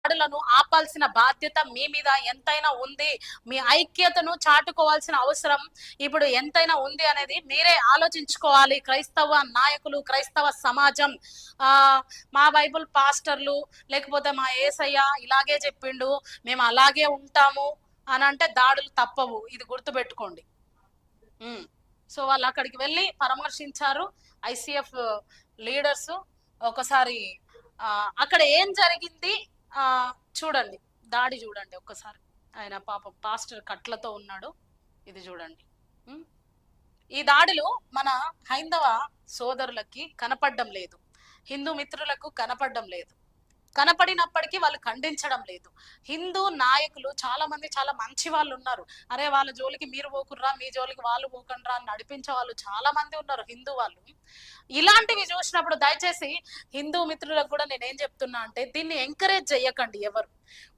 దాడులను ఆపాల్సిన బాధ్యత మీ మీద ఎంతైనా ఉంది. మీ ఐక్యతను చాటుకోవాల్సిన అవసరం ఇప్పుడు ఎంతైనా ఉంది అనేది మీరే ఆలోచించుకోవాలి. క్రైస్తవ నాయకులు, క్రైస్తవ సమాజం, మా బైబుల్ పాస్టర్లు లేకపోతే మా యేసయ్య ఇలాగే చెప్పిండు, మేము అలాగే ఉంటాము అని అంటే దాడులు తప్పవు. ఇది గుర్తుపెట్టుకోండి. సో వాళ్ళు అక్కడికి వెళ్ళి పరామర్శించారు ఐసిఎఫ్ లీడర్స్. ఒకసారి అక్కడ ఏం జరిగింది చూడండి, దాడి చూడండి ఒక్కసారి. ఆయన పాపం పాస్టర్ కట్లతో ఉన్నాడు, ఇది చూడండి. ఈ దాడులు మన హైందవ సోదరులకి కనపడడం లేదు, హిందూ మిత్రులకు కనపడడం లేదు. కనపడినప్పటికీ వాళ్ళు ఖండించడం లేదు. హిందూ నాయకులు చాలా మంది చాలా మంచి వాళ్ళు ఉన్నారు. అరే వాళ్ళ జోలికి మీరు పోకుర్రా, మీ జోలికి వాళ్ళు పోకండ్రా అని నడిపించే వాళ్ళు చాలా మంది ఉన్నారు హిందూ వాళ్ళు. ఇలాంటివి చూసినప్పుడు దయచేసి హిందూ మిత్రులకు కూడా నేనేం చెప్తున్నా అంటే, దీన్ని ఎంకరేజ్ చెయ్యకండి. ఎవరు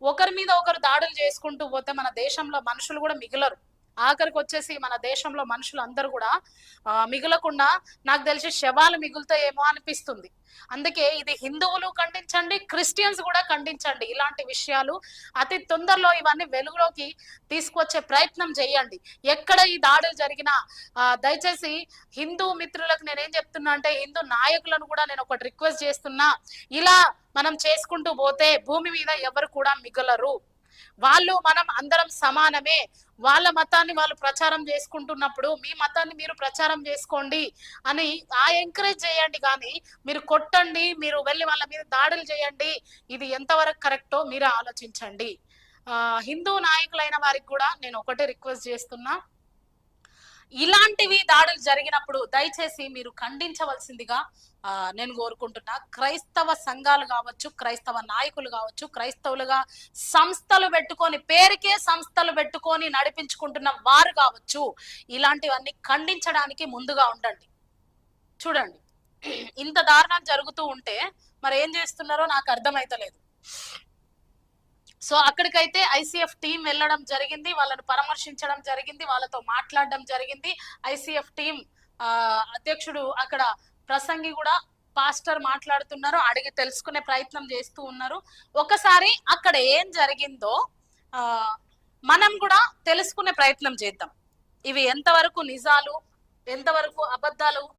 ఒకరి మీద ఒకరు దాడులు చేసుకుంటూ పోతే మన దేశంలో మనుషులు కూడా మిగలరు. ఆఖరికి వచ్చేసి మన దేశంలో మనుషులు అందరూ కూడా మిగలకుండా నాకు తెలిసి శవాలు మిగులుతాయేమో అనిపిస్తుంది. అందుకే ఇది హిందువులు ఖండించండి, క్రిస్టియన్స్ కూడా ఖండించండి. ఇలాంటి విషయాలు అతి తొందరలో ఇవన్నీ వెలుగులోకి తీసుకొచ్చే ప్రయత్నం చేయండి. ఎక్కడ ఈ దాడులు జరిగినా దయచేసి హిందూ మిత్రులకు నేనేం చెప్తున్నా అంటే, హిందూ నాయకులను కూడా నేను ఒకటి రిక్వెస్ట్ చేస్తున్నా, ఇలా మనం చేసుకుంటూ పోతే భూమి మీద ఎవరు కూడా మిగలరు. వాళ్ళు మనం అందరం సమానమే. వాళ్ళ మతాన్ని వాళ్ళు ప్రచారం చేసుకుంటున్నప్పుడు మీ మతాన్ని మీరు ప్రచారం చేసుకోండి అని ఎంకరేజ్ చేయండి. కానీ మీరు కొట్టండి, మీరు వెళ్ళి వాళ్ళ మీద దాడులు చేయండి, ఇది ఎంతవరకు కరెక్టో మీరే ఆలోచించండి. హిందూ నాయకులైన వారికి కూడా నేను ఒకటే రిక్వెస్ట్ చేస్తున్నా, ఇలాంటివి దాడులు జరిగినప్పుడు దయచేసి మీరు ఖండించవలసిందిగా నేను కోరుకుంటున్నా. క్రైస్తవ సంఘాలు కావచ్చు, క్రైస్తవ నాయకులు కావచ్చు, క్రైస్తవులుగా సంస్థలు పెట్టుకొని, పేరుకే సంస్థలు పెట్టుకొని నడిపించుకుంటున్న వారు కావచ్చు, ఇలాంటివన్నీ ఖండించడానికి ముందుగా ఉండండి. చూడండి, ఇంత దారుణం జరుగుతూ ఉంటే మరి ఏం చేస్తున్నారో నాకు అర్థమైతలేదు. సో అక్కడికైతే ఐసిఎఫ్ టీం వెళ్ళడం జరిగింది, వాళ్ళని పరామర్శించడం జరిగింది, వాళ్ళతో మాట్లాడడం జరిగింది. ఐసిఎఫ్ టీం అధ్యక్షుడు అక్కడ ప్రసంగి కూడా పాస్టర్ మాట్లాడుతున్నారు, అడిగి తెలుసుకునే ప్రయత్నం చేస్తూ ఉన్నారు. ఒకసారి అక్కడ ఏం జరిగిందో మనం కూడా తెలుసుకునే ప్రయత్నం చేద్దాం. ఇవి ఎంతవరకు నిజాలు, ఎంతవరకు అబద్ధాలు